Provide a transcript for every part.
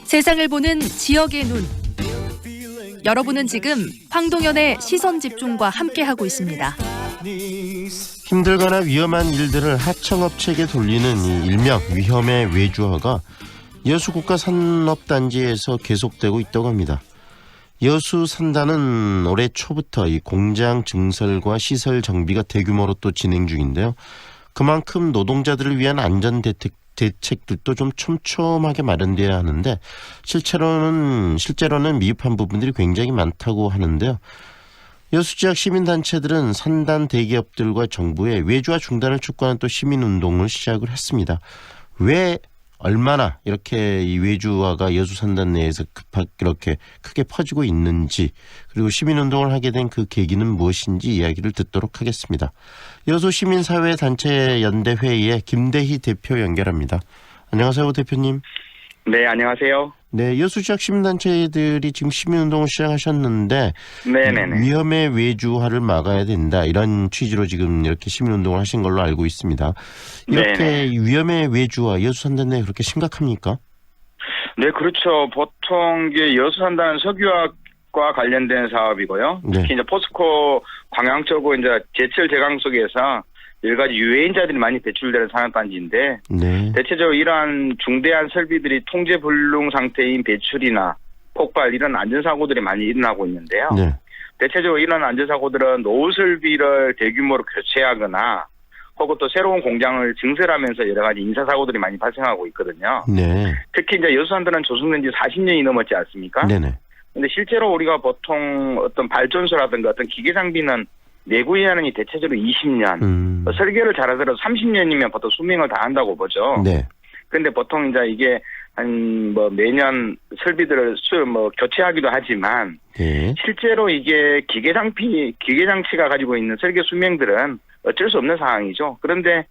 세상을 보는 지역의 눈. 여러분은 지금 황동현의 시선집중과 함께하고 있습니다. 힘들거나 위험한 일들을 하청업체에게 돌리는 이 일명 위험의 외주화가 여수국가산업단지에서 계속되고 있다고 합니다. 여수산단은 올해 초부터 이 공장 증설과 시설 정비가 대규모로 또 진행 중인데요. 그만큼 노동자들을 위한 안전 대책들도 좀 촘촘하게 마련돼야 하는데 실제로는 미흡한 부분들이 굉장히 많다고 하는데요. 여수 지역 시민단체들은 산단 대기업들과 정부의 외주화 중단을 촉구하는 또 시민운동을 시작을 했습니다. 왜 얼마나 이렇게 이 외주화가 여수 산단 내에서 이렇게 크게 퍼지고 있는지, 그리고 시민운동을 하게 된 그 계기는 무엇인지 이야기를 듣도록 하겠습니다. 여수 시민사회단체 연대회의의 김대희 대표 연결합니다. 안녕하세요, 대표님. 네, 안녕하세요. 네, 여수 지역 시민단체들이 지금 시민운동을 시작하셨는데 네네네. 위험의 외주화를 막아야 된다, 이런 취지로 지금 이렇게 시민운동을 하신 걸로 알고 있습니다. 이렇게 네네. 위험의 외주화, 여수 산단 내에 그렇게 심각합니까? 네, 그렇죠. 보통 이게 여수 산단 석유화과 관련된 사업이고요. 네. 특히 이제 포스코 광양 쪽으로 이제 제철 제강 속에서 여러 가지 유해인자들이 많이 배출되는 산업단지인데, 네. 대체적으로 이러한 중대한 설비들이 통제 불능 상태인 배출이나 폭발, 이런 안전사고들이 많이 일어나고 있는데요. 네. 대체적으로 이런 안전사고들은 노후 설비를 대규모로 교체하거나 혹은 또 새로운 공장을 증설하면서 여러 가지 인사사고들이 많이 발생하고 있거든요. 네. 특히 이제 여수산단은 조성된 지 40년이 넘었지 않습니까? 네네. 근데 실제로 우리가 보통 어떤 발전소라든가 어떤 기계 장비는 내구인하는 대체적으로 20년, 설계를 잘하더라도 30년이면 보통 수명을 다 한다고 보죠. 네. 근데 보통 이제 이게 한 매년 설비들을 교체하기도 하지만, 네. 실제로 이게 기계 장치가 가지고 있는 설계 수명들은 어쩔 수 없는 상황이죠. 그런데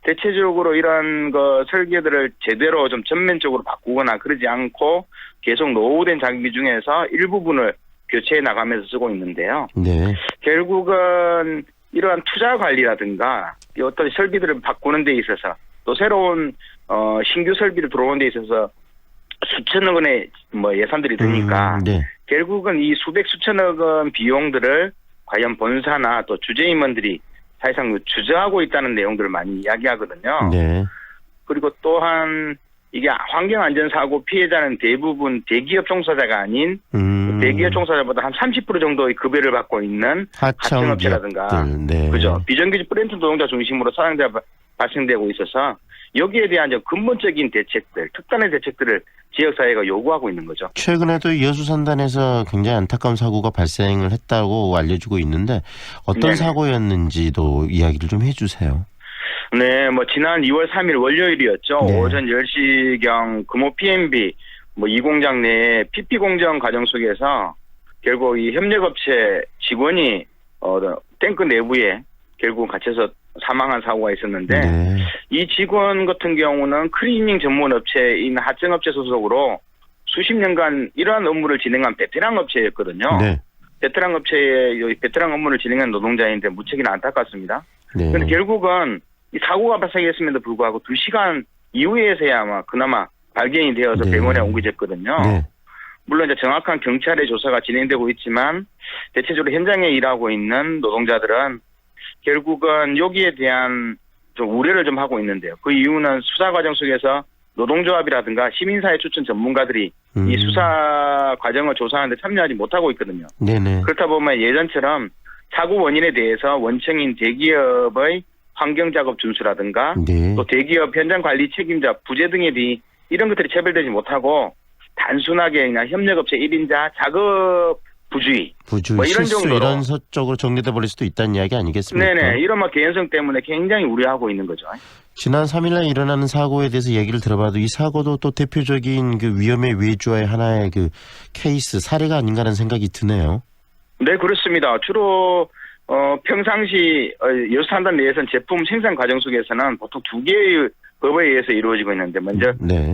대체적으로 이런 설계들을 제대로 좀 전면적으로 바꾸거나 그러지 않고 계속 노후된 장비 중에서 일부분을 교체해 나가면서 쓰고 있는데요. 네. 결국은 이러한 투자 관리라든가 어떤 설비들을 바꾸는 데 있어서 또 새로운 신규 설비를 들어오는 데 있어서 수천억 원의 예산들이 드니까 네. 결국은 이 수천억 원 비용들을 과연 본사나 또 주재임원들이 사실상 주저하고 있다는 내용들을 많이 이야기하거든요. 네. 그리고 또한 이게 환경안전사고 피해자는 대부분 대기업 종사자가 아닌 대기업 종사자보다 한 30% 정도의 급여를 받고 있는 하청업체라든가, 네. 그죠? 비정규직 프랜트 노동자 중심으로 사상자가 발생되고 있어서 여기에 대한 근본적인 대책들, 특단의 대책들을 지역사회가 요구하고 있는 거죠. 최근에도 여수산단에서 굉장히 안타까운 사고가 발생을 했다고 알려지고 있는데 어떤 네네. 사고였는지도 이야기를 좀 해주세요. 네, 지난 2월 3일 월요일이었죠. 네. 오전 10시경 금호 PMB 이 공장 내에 PP 공정 과정 속에서 결국 이 협력업체 직원이 탱크 내부에 결국 갇혀서 사망한 사고가 있었는데, 네. 이 직원 같은 경우는 클리닝 전문 업체인 하청업체 소속으로 수십 년간 이러한 업무를 진행한 베테랑 업체였거든요. 네. 베테랑 업체의 베테랑 업무를 진행한 노동자인데 무척이나 안타깝습니다. 네. 그런데 결국은 이 사고가 발생했음에도 불구하고 2시간 이후에서야 아마 그나마 발견이 되어서 네. 병원에 옮겨졌거든요. 네. 물론 이제 정확한 경찰의 조사가 진행되고 있지만 대체적으로 현장에 일하고 있는 노동자들은 결국은 여기에 대한 좀 우려를 좀 하고 있는데요. 그 이유는 수사 과정 속에서 노동조합이라든가 시민사회 추천 전문가들이 이 수사 과정을 조사하는데 참여하지 못하고 있거든요. 네네. 그렇다 보면 예전처럼 사고 원인에 대해서 원청인 대기업의 환경작업 준수라든가 네. 또 대기업 현장관리 책임자, 부재 등에 대해 이런 것들이 체벌되지 못하고 단순하게 그냥 협력업체 1인자 작업 부주의, 이런 실수 정도로. 이런 쪽으로 정리돼 버릴 수도 있다는 이야기 아니겠습니까? 네네, 이런 개연성 때문에 굉장히 우려하고 있는 거죠. 지난 3일날 일어나는 사고에 대해서 얘기를 들어봐도 이 사고도 또 대표적인 그 위험의 외주화의 하나의 그 케이스, 사례가 아닌가라는 생각이 드네요. 네, 그렇습니다. 주로 평상시 여수산단 내에서는 제품 생산 과정 속에서는 보통 두 개의 법에 의해서 이루어지고 있는데, 먼저 네.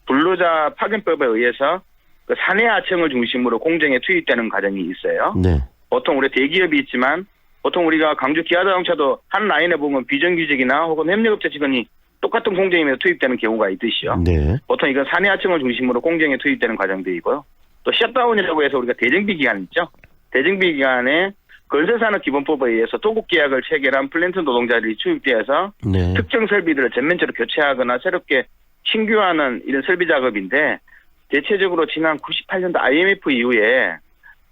근로자 파견법에 의해서 그 사내하청을 중심으로 공정에 투입되는 과정이 있어요. 네. 보통 우리 대기업이 있지만 보통 우리가 광주 기아자동차도 한 라인에 보면 비정규직이나 혹은 협력업체 직원이 똑같은 공정임에서 투입되는 경우가 있듯이요. 네. 보통 이건 사내하청을 중심으로 공정에 투입되는 과정들이고요. 또 셧다운이라고 해서 우리가 대정비 기간 있죠. 대정비 기간에 건설산업기본법에 의해서 도급 계약을 체결한 플랜트 노동자들이 투입되어서 네. 특정 설비들을 전면적으로 교체하거나 새롭게 신규하는 이런 설비 작업인데 대체적으로 지난 98년도 IMF 이후에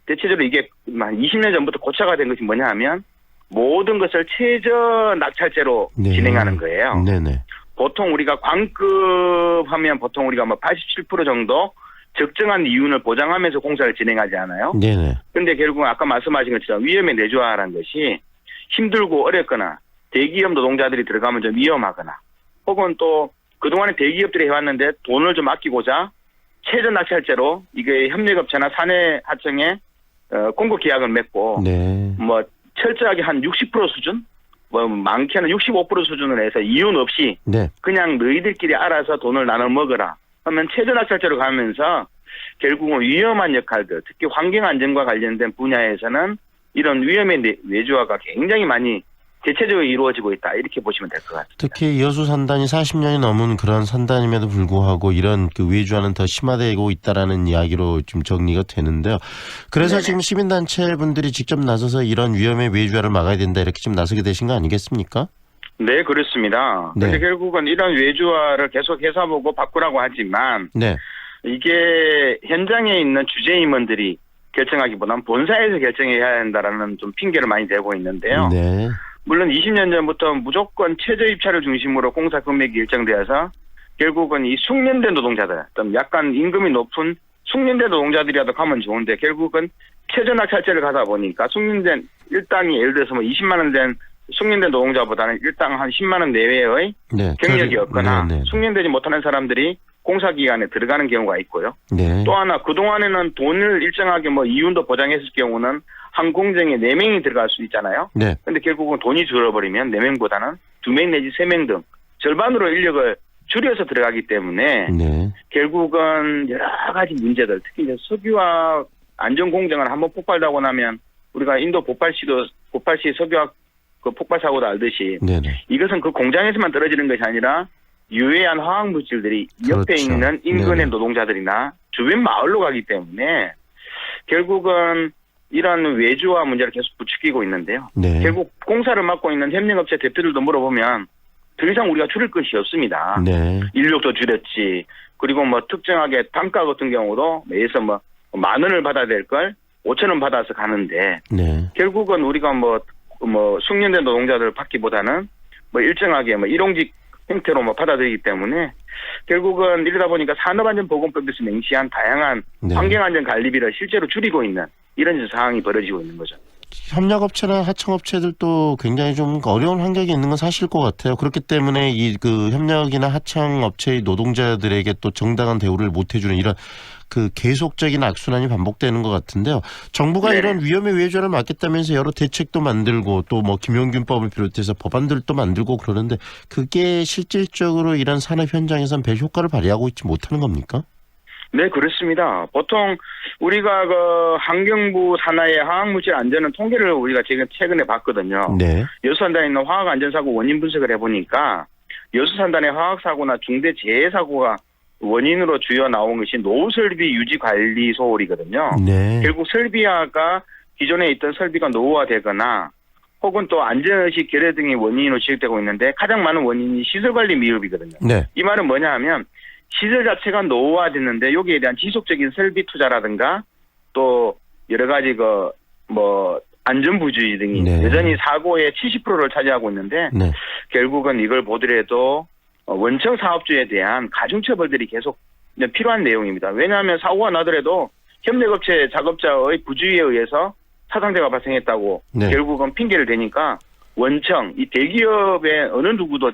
대체적으로 이게 한 20년 전부터 고착화 된 것이 뭐냐 하면 모든 것을 최저 낙찰제로 네. 진행하는 거예요. 네네. 보통 우리가 광급 하면 보통 우리가 뭐 87% 정도 적정한 이윤을 보장하면서 공사를 진행하지 않아요. 네네. 근데 결국 아까 말씀하신 것처럼 위험에 내조화라는 것이 힘들고 어렵거나 대기업 노동자들이 들어가면 좀 위험하거나 혹은 또 그동안에 대기업들이 해왔는데 돈을 좀 아끼고자 최저 낙찰제로 이게 협력업체나 사내하청에 공급 계약을 맺고 네. 뭐 철저하게 한 60% 수준 뭐 많게는 65% 수준으로 해서 이윤 없이 네. 그냥 너희들끼리 알아서 돈을 나눠 먹어라 하면 최저 낙찰제로 가면서 결국은 위험한 역할들 특히 환경안전과 관련된 분야에서는 이런 위험의 외주화가 굉장히 많이 대체적으로 이루어지고 있다 이렇게 보시면 될 것 같습니다. 특히 여수 산단이 40년이 넘은 그런 산단임에도 불구하고 이런 그 외주화는 더 심화되고 있다라는 이야기로 좀 정리가 되는데요. 그래서 네네. 지금 시민단체 분들이 직접 나서서 이런 위험의 외주화를 막아야 된다 이렇게 좀 나서게 되신 거 아니겠습니까? 네, 그렇습니다. 네. 그런데 결국은 이런 외주화를 계속 해서보고 바꾸라고 하지만 네. 이게 현장에 있는 주재임원들이 결정하기보다는 본사에서 결정해야 한다라는 좀 핑계를 많이 대고 있는데요. 네. 물론 20년 전부터 무조건 최저 입찰을 중심으로 공사 금액이 일정되어서 결국은 이 숙련된 노동자들, 좀 약간 임금이 높은 숙련된 노동자들이라도 가면 좋은데 결국은 최저 낙찰제를 가다 보니까 숙련된 일당이 예를 들어서 뭐 20만 원 된 숙련된 노동자보다는 일당 한 10만 원 내외의 네. 경력이 없거나 네. 숙련되지 못하는 사람들이 공사 기간에 들어가는 경우가 있고요. 네. 또 하나 그동안에는 돈을 일정하게 뭐 이윤도 보장했을 경우는 한 공정에 4명이 들어갈 수 있잖아요. 네. 근데 결국은 돈이 줄어버리면 4명보다는 2명 내지 3명 등 절반으로 인력을 줄여서 들어가기 때문에 네. 결국은 여러 가지 문제들 특히 이제 석유화학 안전공정을 한번 폭발하고 나면 우리가 인도 보팔시 석유화학 그 폭발 사고도 알듯이 네네. 이것은 그 공장에서만 떨어지는 것이 아니라 유해한 화학 물질들이 옆에 그렇죠. 있는 인근의 네네. 노동자들이나 주변 마을로 가기 때문에 결국은 이런 외주화 문제를 계속 부추기고 있는데요. 네. 결국 공사를 맡고 있는 협력업체 대표들도 물어보면 더 이상 우리가 줄일 것이 없습니다. 네. 인력도 줄였지. 그리고 뭐 특정하게 단가 같은 경우도 매에서 뭐 10,000원을 받아야 될 걸 5,000원 받아서 가는데 네. 결국은 우리가 뭐 숙련된 노동자들을 받기보다는 뭐 일정하게 뭐 일용직 형태로 뭐 받아들이기 때문에 결국은 이러다 보니까 산업안전보건법에서 맹시한 다양한 네. 환경안전관리비를 실제로 줄이고 있는 이런 상황이 벌어지고 있는 거죠. 협력업체나 하청업체들도 굉장히 좀 어려운 환경에 있는 건 사실 것 같아요. 그렇기 때문에 이 그 협력이나 하청업체의 노동자들에게 또 정당한 대우를 못 해주는 이런 그 계속적인 악순환이 반복되는 것 같은데요. 정부가 네네. 이런 위험의 외주화를 막겠다면서 여러 대책도 만들고 또 뭐 김용균법을 비롯해서 법안들도 만들고 그러는데 그게 실질적으로 이런 산업 현장에선 별 효과를 발휘하고 있지 못하는 겁니까? 네, 그렇습니다. 보통 우리가 그 환경부 산하의 화학물질 안전은 통계를 우리가 지금 최근에 봤거든요. 네. 여수산단에 있는 화학안전사고 원인 분석을 해보니까 여수산단의 화학사고나 중대재해사고가 원인으로 주요 나온 것이 노후설비 유지관리 소홀이거든요. 네. 결국 설비화가 기존에 있던 설비가 노후화되거나 혹은 또 안전의식 결여 등이 원인으로 지적되고 있는데 가장 많은 원인이 시설관리 미흡이거든요. 네. 이 말은 뭐냐 하면 시설 자체가 노후화됐는데 여기에 대한 지속적인 설비 투자라든가 또 여러 가지 안전부주의 등이 네. 여전히 사고의 70%를 차지하고 있는데 네. 결국은 이걸 보더라도 원청 사업주에 대한 가중처벌들이 계속 필요한 내용입니다. 왜냐하면 사고가 나더라도 협력업체 작업자의 부주의에 의해서 사상자가 발생했다고 네. 결국은 핑계를 대니까 원청, 이 대기업의 어느 누구도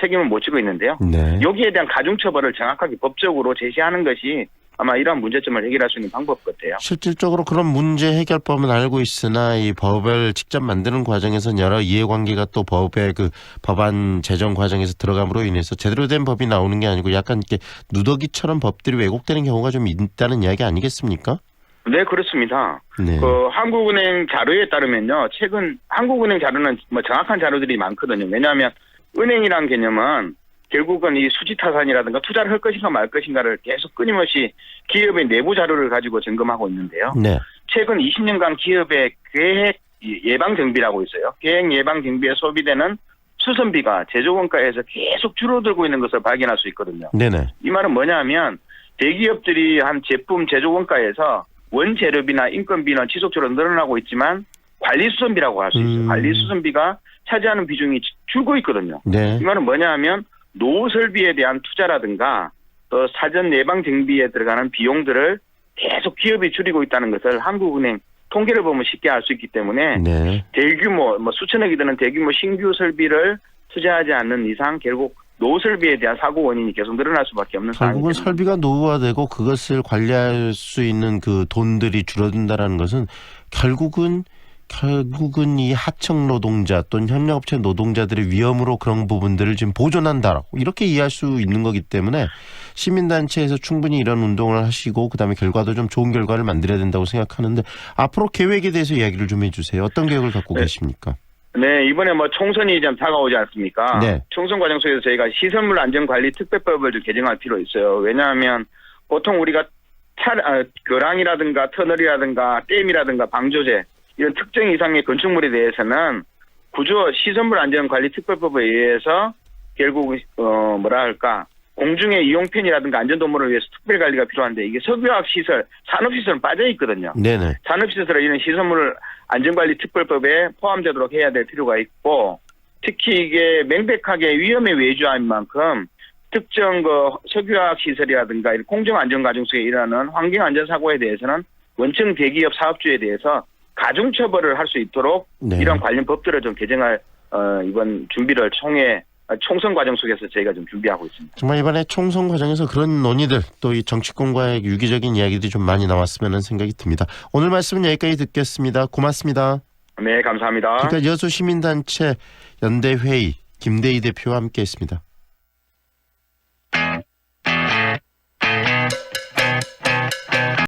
책임을 못 지고 있는데요. 네. 여기에 대한 가중처벌을 정확하게 법적으로 제시하는 것이 아마 이러한 문제점을 해결할 수 있는 방법 같아요. 실질적으로 그런 문제 해결법은 알고 있으나 이 법을 직접 만드는 과정에서는 여러 이해관계가 또 법의 그 법안 제정 과정에서 들어감으로 인해서 제대로 된 법이 나오는 게 아니고 약간 이렇게 누더기처럼 법들이 왜곡되는 경우가 좀 있다는 이야기 아니겠습니까? 네, 그렇습니다. 네. 그 한국은행 자료에 따르면요, 최근 한국은행 자료는 뭐 정확한 자료들이 많거든요. 왜냐하면 은행이란 개념은 결국은 이 수지타산이라든가 투자를 할 것인가 말 것인가를 계속 끊임없이 기업의 내부 자료를 가지고 점검하고 있는데요. 네. 최근 20년간 기업의 계획 예방 정비라고 있어요. 계획 예방 정비에 소비되는 수선비가 제조원가에서 계속 줄어들고 있는 것을 발견할 수 있거든요. 네네. 이 말은 뭐냐면 대기업들이 한 제품 제조 원가에서 원재료비나 인건비는 지속적으로 늘어나고 있지만 관리 수선비라고 할 수 있어요. 관리 수선비가 차지하는 비중이 줄고 있거든요. 네. 이 말은 뭐냐면 노후 설비에 대한 투자라든가 또 사전 예방 정비에 들어가는 비용들을 계속 기업이 줄이고 있다는 것을 한국은행 통계를 보면 쉽게 알 수 있기 때문에 네. 대규모 뭐 수천억이 드는 대규모 신규 설비를 투자하지 않는 이상 결국 노후 설비에 대한 사고 원인이 계속 늘어날 수밖에 없는 결국은 상황입니다. 설비가 노후화되고 그것을 관리할 수 있는 그 돈들이 줄어든다라는 것은 결국은 이 하청 노동자 또는 협력업체 노동자들의 위험으로 그런 부분들을 지금 보존한다라고 이렇게 이해할 수 있는 거기 때문에 시민단체에서 충분히 이런 운동을 하시고 그다음에 결과도 좀 좋은 결과를 만들어야 된다고 생각하는데 앞으로 계획에 대해서 이야기를 좀 해주세요. 어떤 계획을 갖고 계십니까? 네, 이번에 뭐 총선이 좀 다가오지 않습니까? 네. 총선 과정 속에서 저희가 시설물 안전관리 특별법을 좀 개정할 필요 있어요. 왜냐하면 보통 우리가 교량이라든가 터널이라든가 댐이라든가 방조제 이런 특정 이상의 건축물에 대해서는 구조 시설물 안전관리 특별법에 의해서 결국 뭐랄까 공중의 이용편이라든가 안전도모를 위해서 특별관리가 필요한데 이게 석유화학 시설, 산업시설은 빠져 있거든요. 네네. 산업시설 이런 시설물 안전관리 특별법에 포함되도록 해야 될 필요가 있고 특히 이게 명백하게 위험에 외주한 만큼 특정 그 석유화학 시설이라든가 이런 공정안전과정 속에 일어나는 환경안전사고에 대해서는 원청 대기업 사업주에 대해서 가중처벌을 할 수 있도록 네. 이런 관련 법들을 좀 개정할 이번 준비를 총선 과정 속에서 저희가 좀 준비하고 있습니다. 정말 이번에 총선 과정에서 그런 논의들 또 이 정치권과의 유기적인 이야기들이 좀 많이 나왔으면 하는 생각이 듭니다. 오늘 말씀은 여기까지 듣겠습니다. 고맙습니다. 네, 감사합니다. 그러니까 여수시민단체 연대회의 김대희 대표와 함께했습니다.